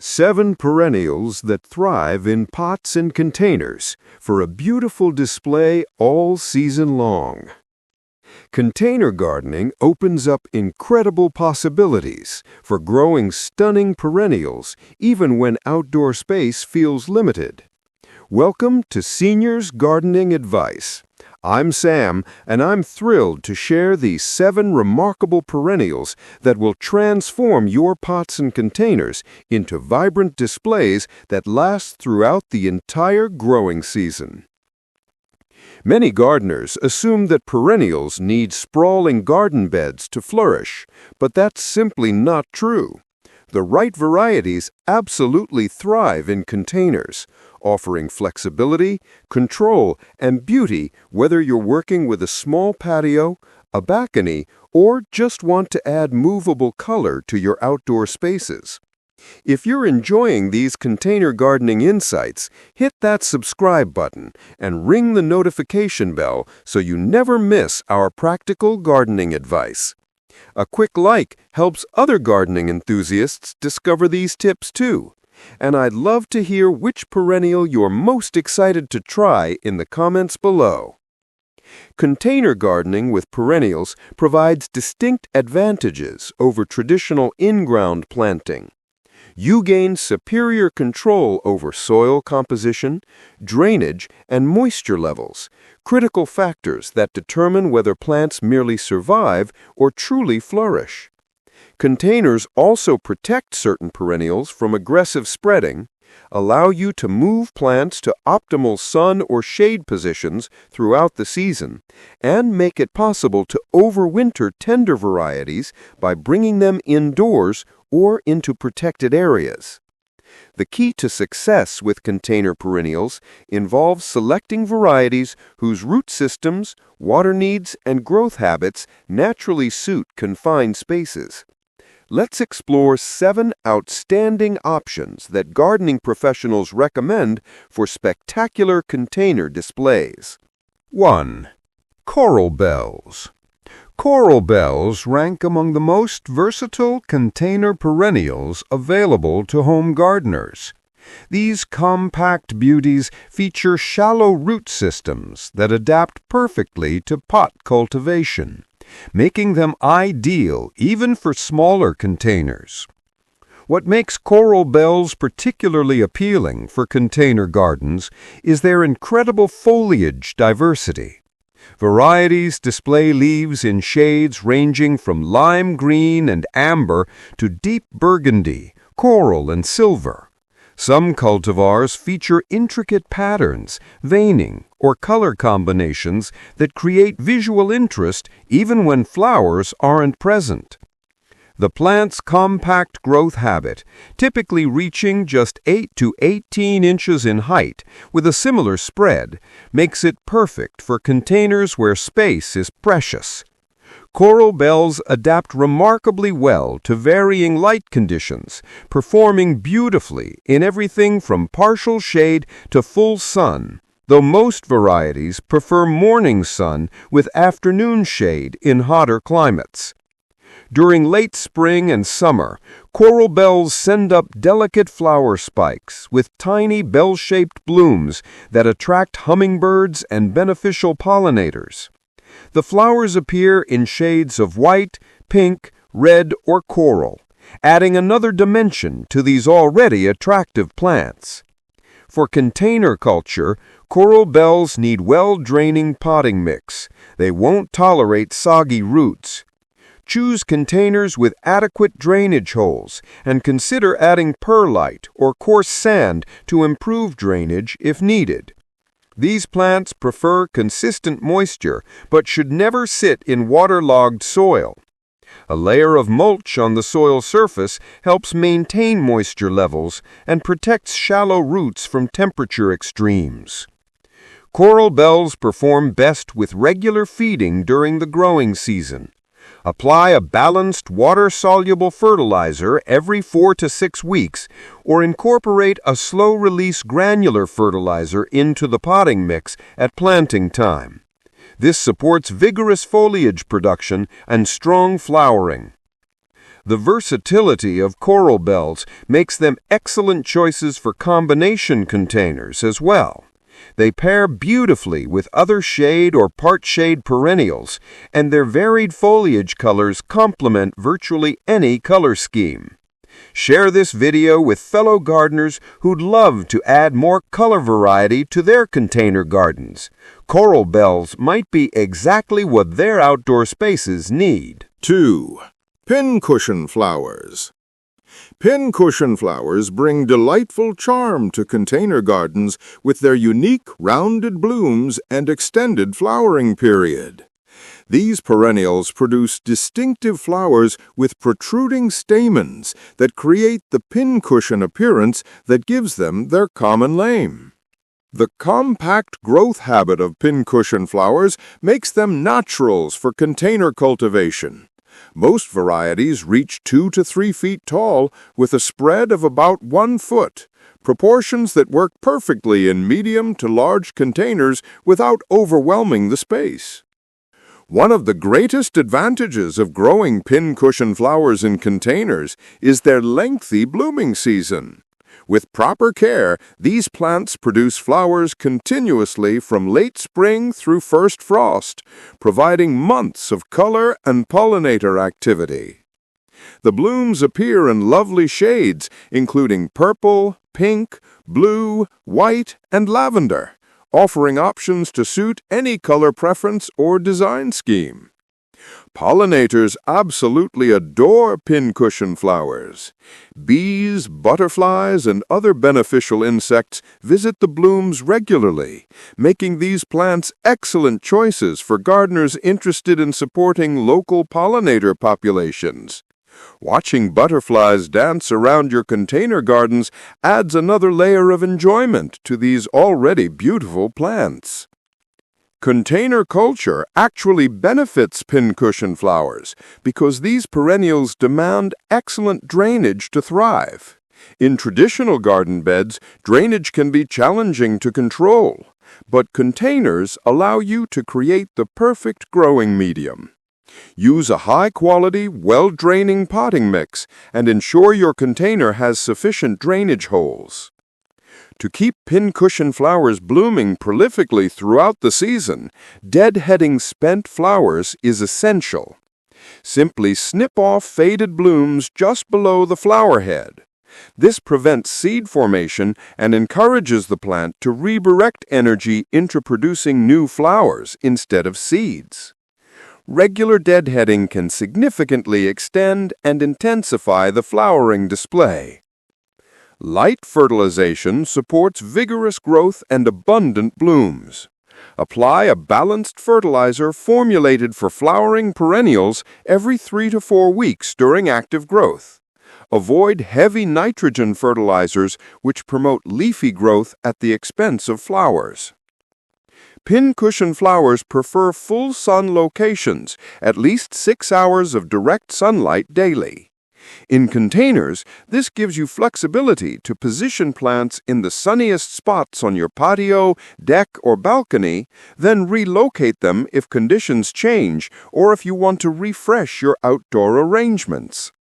7 perennials that thrive in pots and containers for a beautiful display all season long. Container gardening opens up incredible possibilities for growing stunning perennials even when outdoor space feels limited. Welcome to Seniors Gardening Advice. I'm Sam, and I'm thrilled to share these 7 remarkable perennials that will transform your pots and containers into vibrant displays that last throughout the entire growing season. Many gardeners assume that perennials need sprawling garden beds to flourish, but that's simply not true. The right varieties absolutely thrive in containers, offering flexibility, control, and beauty whether you're working with a small patio, a balcony, or just want to add movable color to your outdoor spaces. If you're enjoying these container gardening insights, hit that subscribe button and ring the notification bell so you never miss our practical gardening advice. A quick like helps other gardening enthusiasts discover these tips too. And I'd love to hear which perennial you're most excited to try in the comments below. Container gardening with perennials provides distinct advantages over traditional in-ground planting. You gain superior control over soil composition, drainage, and moisture levels, critical factors that determine whether plants merely survive or truly flourish. Containers also protect certain perennials from aggressive spreading, allow you to move plants to optimal sun or shade positions throughout the season, and make it possible to overwinter tender varieties by bringing them indoors or into protected areas. The key to success with container perennials involves selecting varieties whose root systems, water needs, and growth habits naturally suit confined spaces. Let's explore 7 outstanding options that gardening professionals recommend for spectacular container displays. 1. Coral bells. Coral bells rank among the most versatile container perennials available to home gardeners. These compact beauties feature shallow root systems that adapt perfectly to pot cultivation, making them ideal even for smaller containers. What makes coral bells particularly appealing for container gardens is their incredible foliage diversity. Varieties display leaves in shades ranging from lime green and amber to deep burgundy, coral, and silver. Some cultivars feature intricate patterns, veining, or color combinations that create visual interest even when flowers aren't present. The plant's compact growth habit, typically reaching just 8 to 18 inches in height with a similar spread, makes it perfect for containers where space is precious. Coral bells adapt remarkably well to varying light conditions, performing beautifully in everything from partial shade to full sun, though most varieties prefer morning sun with afternoon shade in hotter climates. During late spring and summer, coral bells send up delicate flower spikes with tiny bell-shaped blooms that attract hummingbirds and beneficial pollinators. The flowers appear in shades of white, pink, red, or coral, adding another dimension to these already attractive plants. For container culture, coral bells need well-draining potting mix. They won't tolerate soggy roots. Choose containers with adequate drainage holes and consider adding perlite or coarse sand to improve drainage if needed. These plants prefer consistent moisture but should never sit in waterlogged soil. A layer of mulch on the soil surface helps maintain moisture levels and protects shallow roots from temperature extremes. Coral bells perform best with regular feeding during the growing season. Apply a balanced water-soluble fertilizer every 4 to 6 weeks or incorporate a slow-release granular fertilizer into the potting mix at planting time. This supports vigorous foliage production and strong flowering. The versatility of coral bells makes them excellent choices for combination containers as well. They pair beautifully with other shade or part-shade perennials, and their varied foliage colors complement virtually any color scheme. Share this video with fellow gardeners who'd love to add more color variety to their container gardens. Coral bells might be exactly what their outdoor spaces need. 2. Pincushion flowers. Pincushion flowers bring delightful charm to container gardens with their unique rounded blooms and extended flowering period. These perennials produce distinctive flowers with protruding stamens that create the pincushion appearance that gives them their common name. The compact growth habit of pincushion flowers makes them naturals for container cultivation. Most varieties reach 2 to 3 feet tall with a spread of about 1 foot, proportions that work perfectly in medium to large containers without overwhelming the space. One of the greatest advantages of growing pincushion flowers in containers is their lengthy blooming season. With proper care, these plants produce flowers continuously from late spring through first frost, providing months of color and pollinator activity. The blooms appear in lovely shades, including purple, pink, blue, white, and lavender, offering options to suit any color preference or design scheme. Pollinators absolutely adore pincushion flowers. Bees, butterflies, and other beneficial insects visit the blooms regularly, making these plants excellent choices for gardeners interested in supporting local pollinator populations. Watching butterflies dance around your container gardens adds another layer of enjoyment to these already beautiful plants. Container culture actually benefits pincushion flowers because these perennials demand excellent drainage to thrive. In traditional garden beds, drainage can be challenging to control, but containers allow you to create the perfect growing medium. Use a high-quality, well-draining potting mix and ensure your container has sufficient drainage holes. To keep pincushion flowers blooming prolifically throughout the season, deadheading spent flowers is essential. Simply snip off faded blooms just below the flower head. This prevents seed formation and encourages the plant to redirect energy into producing new flowers instead of seeds. Regular deadheading can significantly extend and intensify the flowering display. Light fertilization supports vigorous growth and abundant blooms. Apply a balanced fertilizer formulated for flowering perennials every 3 to 4 weeks during active growth. Avoid heavy nitrogen fertilizers which promote leafy growth at the expense of flowers. Pincushion flowers prefer full sun locations, at least 6 hours of direct sunlight daily. In containers, this gives you flexibility to position plants in the sunniest spots on your patio, deck, or balcony, then relocate them if conditions change or if you want to refresh your outdoor arrangements.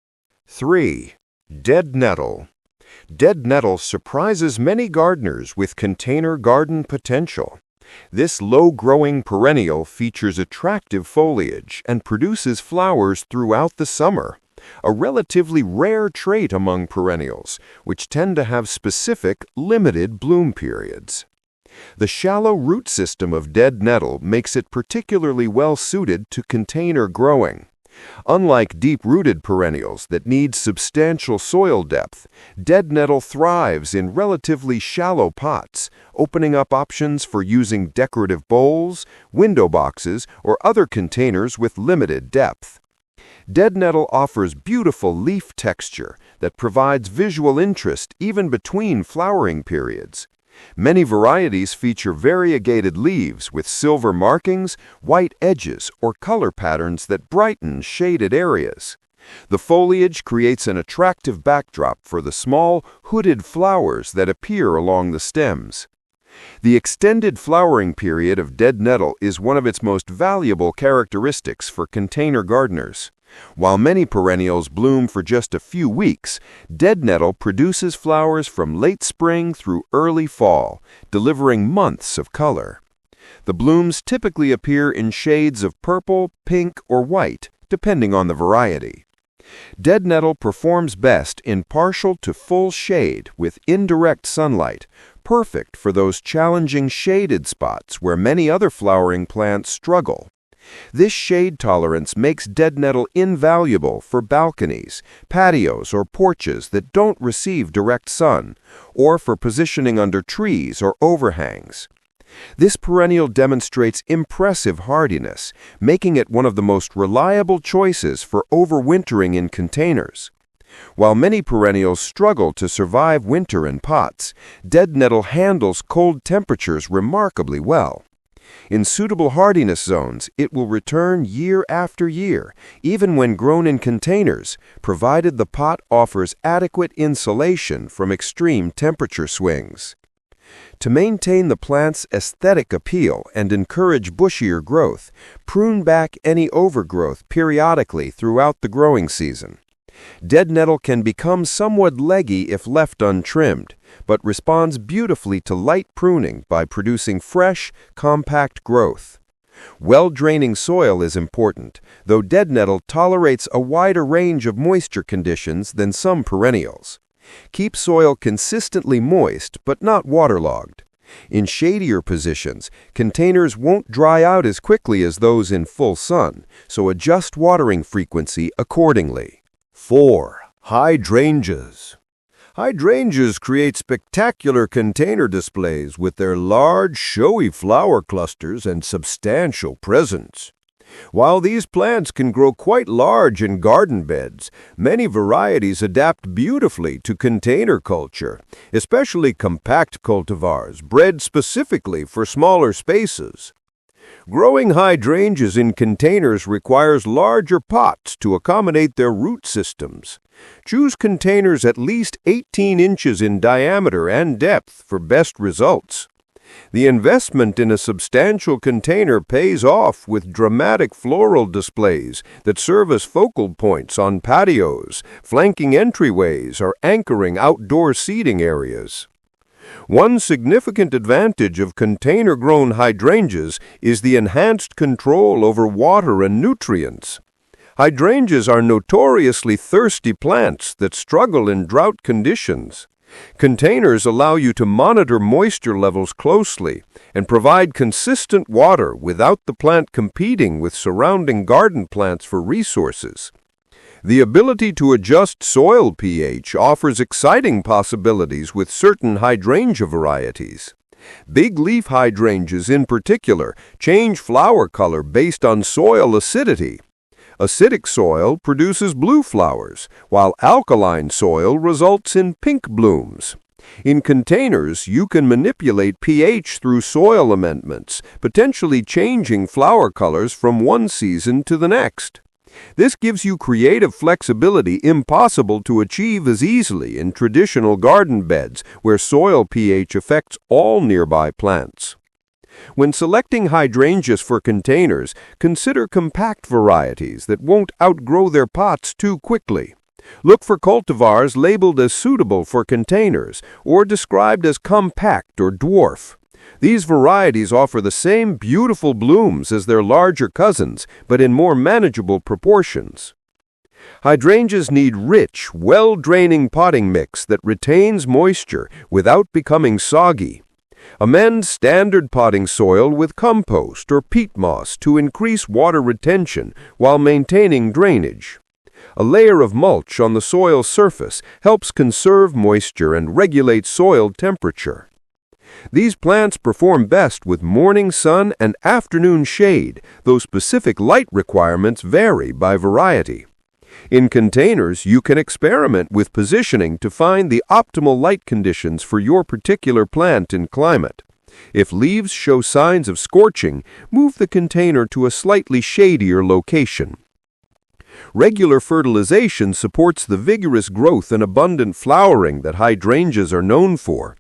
3. Dead nettle. Dead nettle surprises many gardeners with container garden potential. This low-growing perennial features attractive foliage and produces flowers throughout the summer, a relatively rare trait among perennials, which tend to have specific, limited bloom periods. The shallow root system of dead nettle makes it particularly well-suited to container growing. Unlike deep-rooted perennials that need substantial soil depth, dead nettle thrives in relatively shallow pots, opening up options for using decorative bowls, window boxes, or other containers with limited depth. Dead nettle offers beautiful leaf texture that provides visual interest even between flowering periods. Many varieties feature variegated leaves with silver markings, white edges, or color patterns that brighten shaded areas. The foliage creates an attractive backdrop for the small, hooded flowers that appear along the stems. The extended flowering period of dead nettle is one of its most valuable characteristics for container gardeners. While many perennials bloom for just a few weeks, dead nettle produces flowers from late spring through early fall, delivering months of color. The blooms typically appear in shades of purple, pink, or white, depending on the variety. Dead nettle performs best in partial to full shade with indirect sunlight, perfect for those challenging shaded spots where many other flowering plants struggle. This shade tolerance makes dead nettle invaluable for balconies, patios, or porches that don't receive direct sun, or for positioning under trees or overhangs. This perennial demonstrates impressive hardiness, making it one of the most reliable choices for overwintering in containers. While many perennials struggle to survive winter in pots, dead nettle handles cold temperatures remarkably well. In suitable hardiness zones, it will return year after year, even when grown in containers, provided the pot offers adequate insulation from extreme temperature swings. To maintain the plant's aesthetic appeal and encourage bushier growth, prune back any overgrowth periodically throughout the growing season. Dead nettle can become somewhat leggy if left untrimmed, but responds beautifully to light pruning by producing fresh, compact growth. Well-draining soil is important, though dead nettle tolerates a wider range of moisture conditions than some perennials. Keep soil consistently moist but not waterlogged. In shadier positions, containers won't dry out as quickly as those in full sun, so adjust watering frequency accordingly. 4. Hydrangeas. Hydrangeas create spectacular container displays with their large, showy flower clusters and substantial presence. While these plants can grow quite large in garden beds, many varieties adapt beautifully to container culture, especially compact cultivars bred specifically for smaller spaces. Growing hydrangeas in containers requires larger pots to accommodate their root systems. Choose containers at least 18 inches in diameter and depth for best results. The investment in a substantial container pays off with dramatic floral displays that serve as focal points on patios, flanking entryways, or anchoring outdoor seating areas. One significant advantage of container-grown hydrangeas is the enhanced control over water and nutrients. Hydrangeas are notoriously thirsty plants that struggle in drought conditions. Containers allow you to monitor moisture levels closely and provide consistent water without the plant competing with surrounding garden plants for resources. The ability to adjust soil pH offers exciting possibilities with certain hydrangea varieties. Big leaf hydrangeas in particular change flower color based on soil acidity. Acidic soil produces blue flowers, while alkaline soil results in pink blooms. In containers, you can manipulate pH through soil amendments, potentially changing flower colors from one season to the next. This gives you creative flexibility impossible to achieve as easily in traditional garden beds, where soil pH affects all nearby plants. When selecting hydrangeas for containers, consider compact varieties that won't outgrow their pots too quickly. Look for cultivars labeled as suitable for containers or described as compact or dwarf. These varieties offer the same beautiful blooms as their larger cousins, but in more manageable proportions. Hydrangeas need rich, well-draining potting mix that retains moisture without becoming soggy. Amend standard potting soil with compost or peat moss to increase water retention while maintaining drainage. A layer of mulch on the soil surface helps conserve moisture and regulate soil temperature. These plants perform best with morning sun and afternoon shade, though specific light requirements vary by variety. In containers, you can experiment with positioning to find the optimal light conditions for your particular plant and climate. If leaves show signs of scorching, move the container to a slightly shadier location. Regular fertilization supports the vigorous growth and abundant flowering that hydrangeas are known for.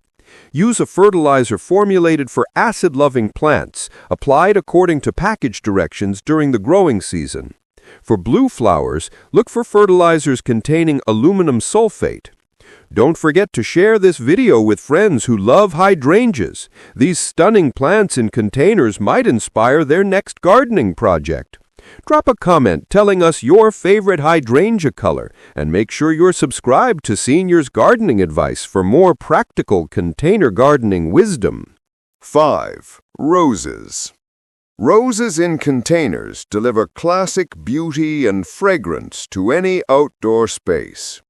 Use a fertilizer formulated for acid-loving plants, applied according to package directions during the growing season. For blue flowers, look for fertilizers containing aluminum sulfate. Don't forget to share this video with friends who love hydrangeas. These stunning plants in containers might inspire their next gardening project. Drop a comment telling us your favorite hydrangea color, and make sure you're subscribed to Senior's Gardening Advice for more practical container gardening wisdom. 5. Roses. Roses in containers deliver classic beauty and fragrance to any outdoor space.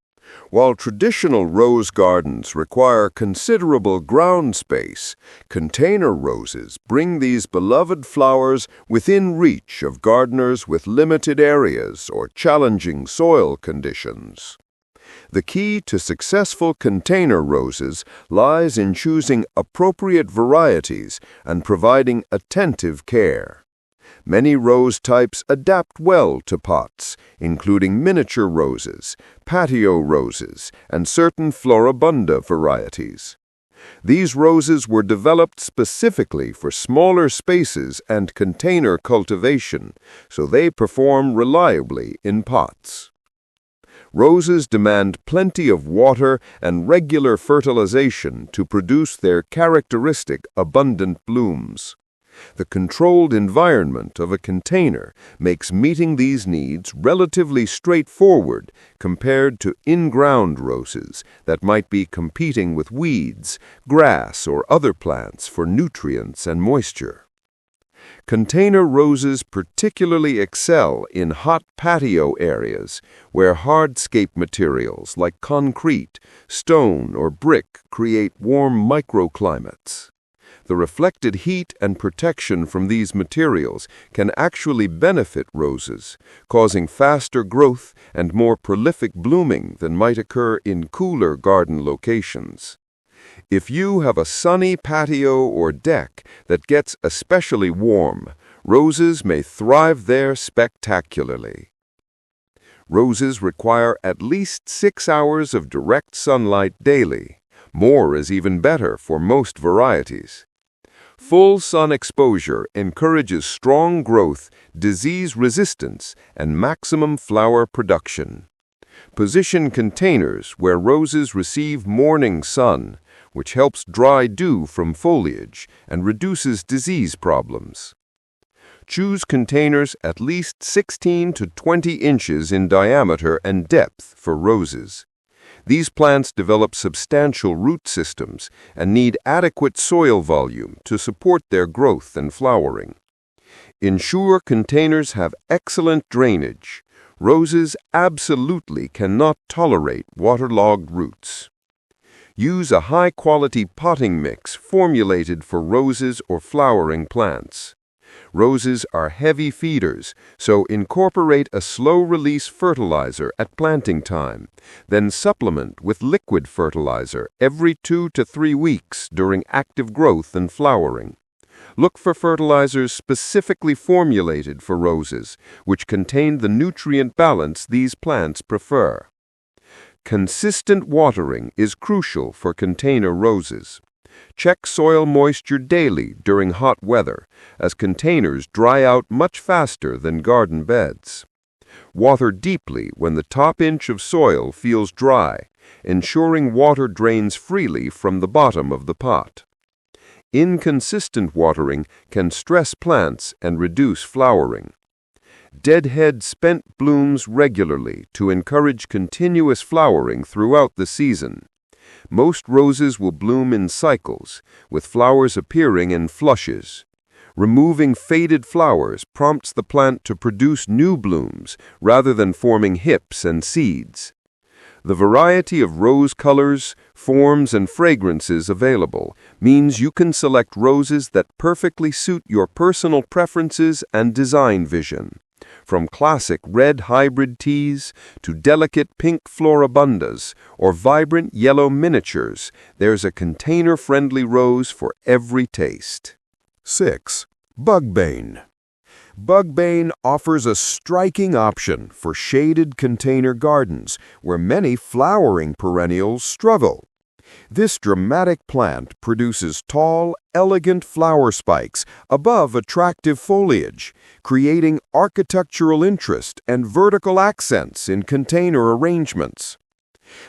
While traditional rose gardens require considerable ground space, container roses bring these beloved flowers within reach of gardeners with limited areas or challenging soil conditions. The key to successful container roses lies in choosing appropriate varieties and providing attentive care. Many rose types adapt well to pots, including miniature roses, patio roses, and certain floribunda varieties. These roses were developed specifically for smaller spaces and container cultivation, so they perform reliably in pots. Roses demand plenty of water and regular fertilization to produce their characteristic abundant blooms. The controlled environment of a container makes meeting these needs relatively straightforward compared to in-ground roses that might be competing with weeds, grass, or other plants for nutrients and moisture. Container roses particularly excel in hot patio areas where hardscape materials like concrete, stone, or brick create warm microclimates. The reflected heat and protection from these materials can actually benefit roses, causing faster growth and more prolific blooming than might occur in cooler garden locations. If you have a sunny patio or deck that gets especially warm, roses may thrive there spectacularly. Roses require at least 6 hours of direct sunlight daily. More is even better for most varieties. Full sun exposure encourages strong growth, disease resistance, and maximum flower production. Position containers where roses receive morning sun, which helps dry dew from foliage and reduces disease problems. Choose containers at least 16 to 20 inches in diameter and depth for roses. These plants develop substantial root systems and need adequate soil volume to support their growth and flowering. Ensure containers have excellent drainage. Roses absolutely cannot tolerate waterlogged roots. Use a high-quality potting mix formulated for roses or flowering plants. Roses are heavy feeders, so incorporate a slow-release fertilizer at planting time, then supplement with liquid fertilizer every 2 to 3 weeks during active growth and flowering. Look for fertilizers specifically formulated for roses, which contain the nutrient balance these plants prefer. Consistent watering is crucial for container roses. Check soil moisture daily during hot weather, as containers dry out much faster than garden beds. Water deeply when the top inch of soil feels dry, ensuring water drains freely from the bottom of the pot. Inconsistent watering can stress plants and reduce flowering. Deadhead spent blooms regularly to encourage continuous flowering throughout the season. Most roses will bloom in cycles, with flowers appearing in flushes. Removing faded flowers prompts the plant to produce new blooms rather than forming hips and seeds. The variety of rose colors, forms, and fragrances available means you can select roses that perfectly suit your personal preferences and design vision. From classic red hybrid teas to delicate pink floribundas or vibrant yellow miniatures, there's a container-friendly rose for every taste. 6. Bugbane. Bugbane offers a striking option for shaded container gardens where many flowering perennials struggle. This dramatic plant produces tall, elegant flower spikes above attractive foliage, creating architectural interest and vertical accents in container arrangements.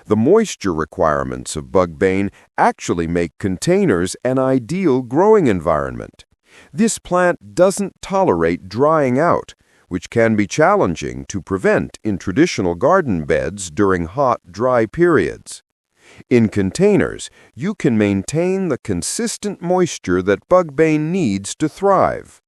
The moisture requirements of Bugbane actually make containers an ideal growing environment. This plant doesn't tolerate drying out, which can be challenging to prevent in traditional garden beds during hot, dry periods. In containers, you can maintain the consistent moisture that Bugbane needs to thrive.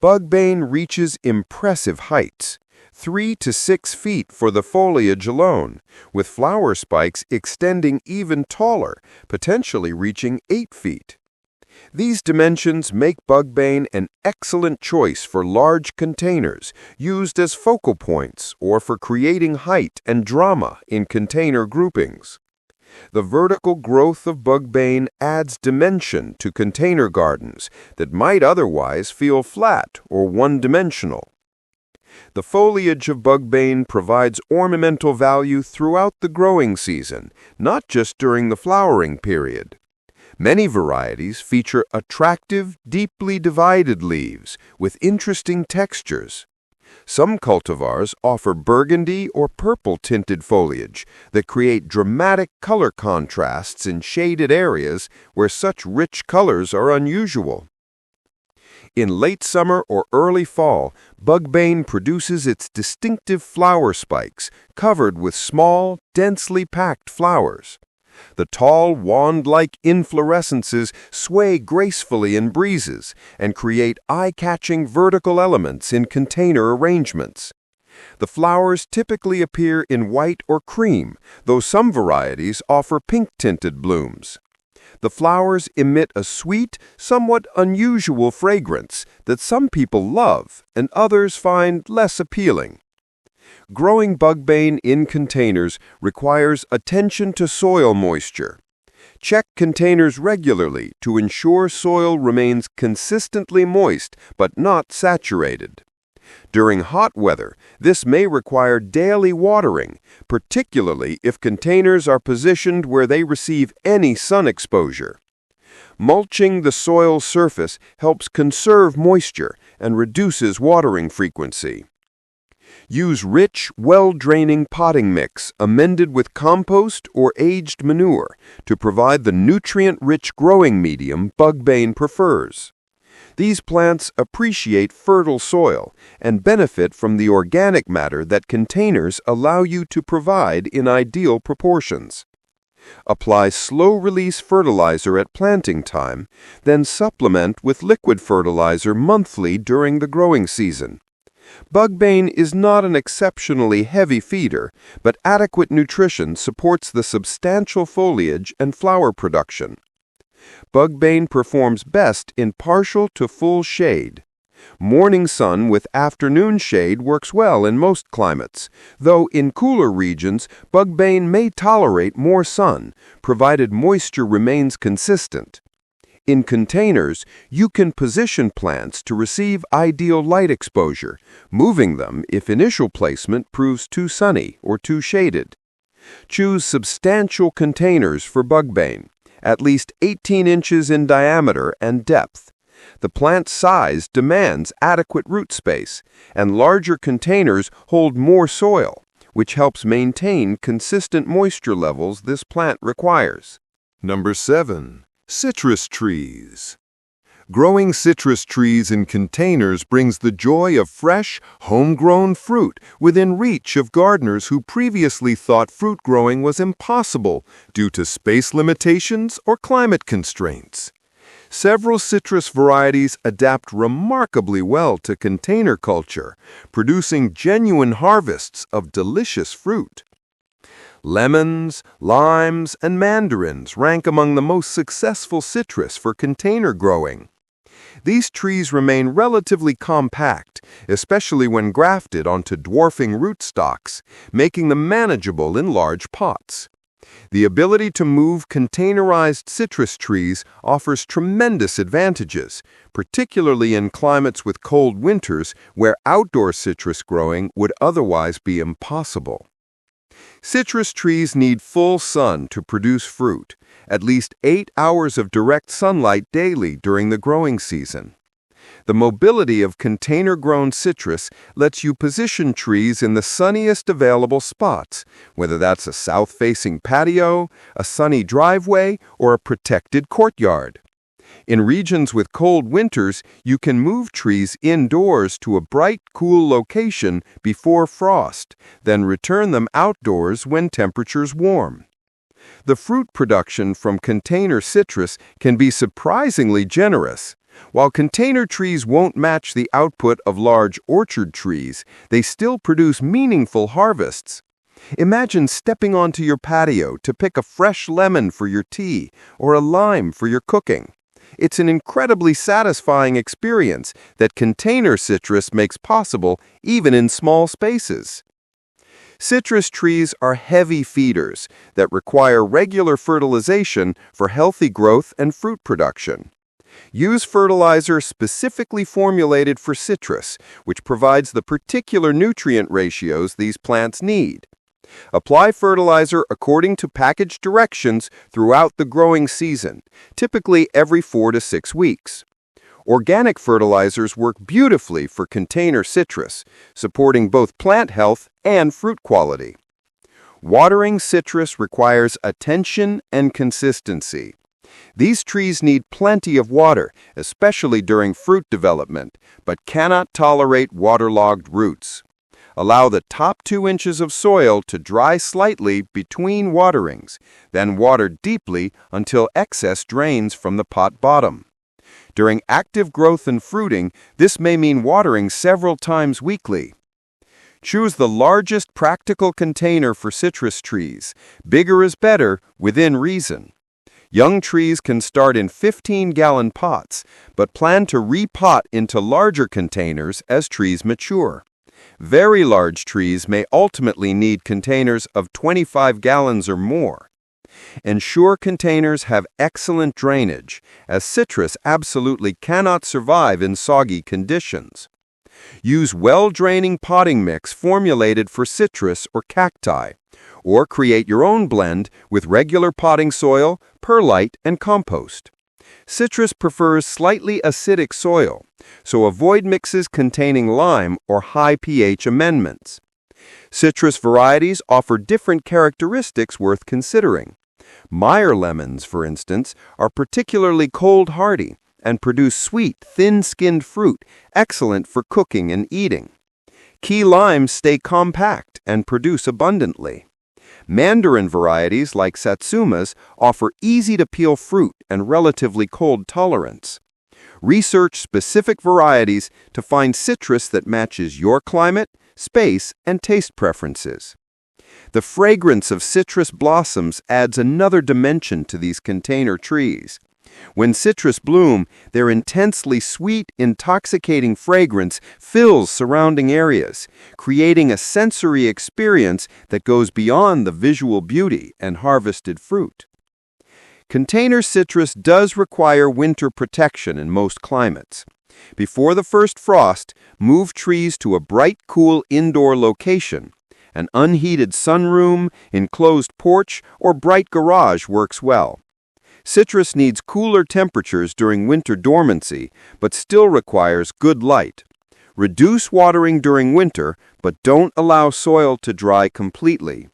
Bugbane reaches impressive heights, 3 to 6 feet for the foliage alone, with flower spikes extending even taller, potentially reaching 8 feet. These dimensions make Bugbane an excellent choice for large containers used as focal points or for creating height and drama in container groupings. The vertical growth of Bugbane adds dimension to container gardens that might otherwise feel flat or one-dimensional. The foliage of Bugbane provides ornamental value throughout the growing season, not just during the flowering period. Many varieties feature attractive, deeply divided leaves with interesting textures. Some cultivars offer burgundy or purple-tinted foliage that create dramatic color contrasts in shaded areas where such rich colors are unusual. In late summer or early fall, Bugbane produces its distinctive flower spikes covered with small, densely packed flowers. The tall, wand-like inflorescences sway gracefully in breezes and create eye-catching vertical elements in container arrangements. The flowers typically appear in white or cream, though some varieties offer pink-tinted blooms. The flowers emit a sweet, somewhat unusual fragrance that some people love and others find less appealing. Growing Bugbane in containers requires attention to soil moisture. Check containers regularly to ensure soil remains consistently moist but not saturated. During hot weather, this may require daily watering, particularly if containers are positioned where they receive any sun exposure. Mulching the soil surface helps conserve moisture and reduces watering frequency. Use rich, well-draining potting mix amended with compost or aged manure to provide the nutrient-rich growing medium Bugbane prefers. These plants appreciate fertile soil and benefit from the organic matter that containers allow you to provide in ideal proportions. Apply slow-release fertilizer at planting time, then supplement with liquid fertilizer monthly during the growing season. Bugbane is not an exceptionally heavy feeder, but adequate nutrition supports the substantial foliage and flower production. Bugbane performs best in partial to full shade. Morning sun with afternoon shade works well in most climates, though in cooler regions, Bugbane may tolerate more sun, provided moisture remains consistent. In containers, you can position plants to receive ideal light exposure, moving them if initial placement proves too sunny or too shaded. Choose substantial containers for Bugbane, at least 18 inches in diameter and depth. The plant's size demands adequate root space, and larger containers hold more soil, which helps maintain consistent moisture levels this plant requires. Number 7. Citrus trees. Growing citrus trees in containers brings the joy of fresh, homegrown fruit within reach of gardeners who previously thought fruit growing was impossible due to space limitations or climate constraints. Several citrus varieties adapt remarkably well to container culture, producing genuine harvests of delicious fruit. Lemons, limes, and mandarins rank among the most successful citrus for container growing. These trees remain relatively compact, especially when grafted onto dwarfing rootstocks, making them manageable in large pots. The ability to move containerized citrus trees offers tremendous advantages, particularly in climates with cold winters where outdoor citrus growing would otherwise be impossible. Citrus trees need full sun to produce fruit, at least 8 hours of direct sunlight daily during the growing season. The mobility of container-grown citrus lets you position trees in the sunniest available spots, whether that's a south-facing patio, a sunny driveway, or a protected courtyard. In regions with cold winters, you can move trees indoors to a bright, cool location before frost, then return them outdoors when temperatures warm. The fruit production from container citrus can be surprisingly generous. While container trees won't match the output of large orchard trees, they still produce meaningful harvests. Imagine stepping onto your patio to pick a fresh lemon for your tea or a lime for your cooking. It's an incredibly satisfying experience that container citrus makes possible even in small spaces. Citrus trees are heavy feeders that require regular fertilization for healthy growth and fruit production. Use fertilizer specifically formulated for citrus, which provides the particular nutrient ratios these plants need. Apply fertilizer according to package directions throughout the growing season, typically every 4 to 6 weeks. Organic fertilizers work beautifully for container citrus, supporting both plant health and fruit quality. Watering citrus requires attention and consistency. These trees need plenty of water, especially during fruit development, but cannot tolerate waterlogged roots. Allow the top 2 inches of soil to dry slightly between waterings, then water deeply until excess drains from the pot bottom. During active growth and fruiting, this may mean watering several times weekly. Choose the largest practical container for citrus trees. Bigger is better, within reason. Young trees can start in 15-gallon pots, but plan to repot into larger containers as trees mature. Very large trees may ultimately need containers of 25 gallons or more. Ensure containers have excellent drainage, as citrus absolutely cannot survive in soggy conditions. Use well-draining potting mix formulated for citrus or cacti, or create your own blend with regular potting soil, perlite, and compost. Citrus prefers slightly acidic soil, so avoid mixes containing lime or high pH amendments. Citrus varieties offer different characteristics worth considering. Meyer lemons, for instance, are particularly cold-hardy and produce sweet, thin-skinned fruit, excellent for cooking and eating. Key limes stay compact and produce abundantly. Mandarin varieties like satsumas offer easy-to-peel fruit and relatively cold tolerance. Research specific varieties to find citrus that matches your climate, space, and taste preferences. The fragrance of citrus blossoms adds another dimension to these container trees. When citrus bloom, their intensely sweet, intoxicating fragrance fills surrounding areas, creating a sensory experience that goes beyond the visual beauty and harvested fruit. Container citrus does require winter protection in most climates. Before the first frost, move trees to a bright, cool indoor location. An unheated sunroom, enclosed porch, or bright garage works well. Citrus needs cooler temperatures during winter dormancy, but still requires good light. Reduce watering during winter, but don't allow soil to dry completely.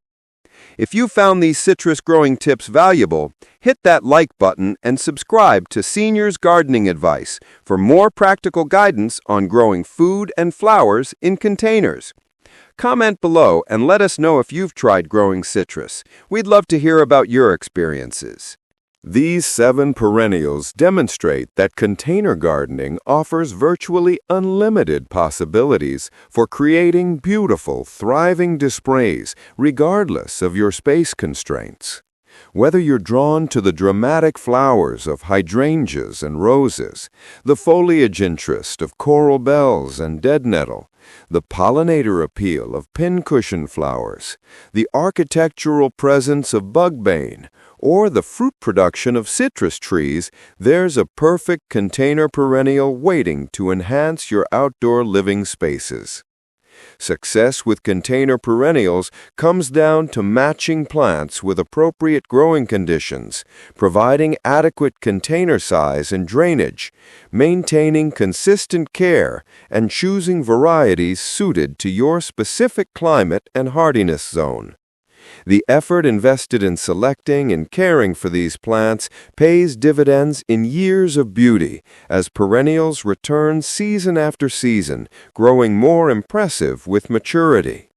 If you found these citrus growing tips valuable, hit that like button and subscribe to Seniors Gardening Advice for more practical guidance on growing food and flowers in containers. Comment below and let us know if you've tried growing citrus. We'd love to hear about your experiences. These 7 perennials demonstrate that container gardening offers virtually unlimited possibilities for creating beautiful, thriving displays regardless of your space constraints. Whether you're drawn to the dramatic flowers of hydrangeas and roses, the foliage interest of coral bells and dead nettle, the pollinator appeal of pincushion flowers, the architectural presence of Bugbane, or the fruit production of citrus trees, there's a perfect container perennial waiting to enhance your outdoor living spaces. Success with container perennials comes down to matching plants with appropriate growing conditions, providing adequate container size and drainage, maintaining consistent care, and choosing varieties suited to your specific climate and hardiness zone. The effort invested in selecting and caring for these plants pays dividends in years of beauty as perennials return season after season, growing more impressive with maturity.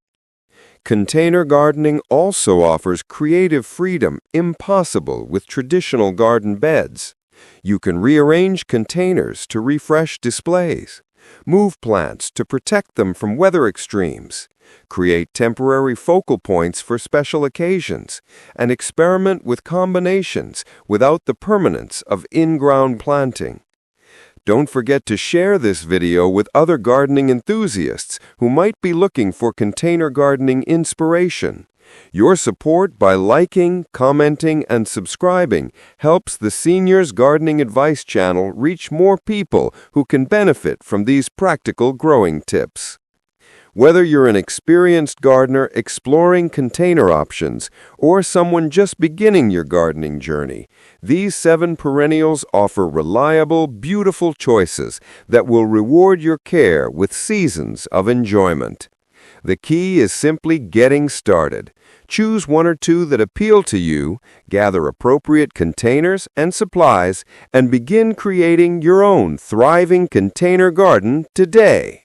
Container gardening also offers creative freedom impossible with traditional garden beds. You can rearrange containers to refresh displays, move plants to protect them from weather extremes, create temporary focal points for special occasions, and experiment with combinations without the permanence of in-ground planting. Don't forget to share this video with other gardening enthusiasts who might be looking for container gardening inspiration. Your support by liking, commenting, and subscribing helps the Seniors Gardening Advice channel reach more people who can benefit from these practical growing tips. Whether you're an experienced gardener exploring container options or someone just beginning your gardening journey, these 7 perennials offer reliable, beautiful choices that will reward your care with seasons of enjoyment. The key is simply getting started. Choose 1 or 2 that appeal to you, gather appropriate containers and supplies, and begin creating your own thriving container garden today.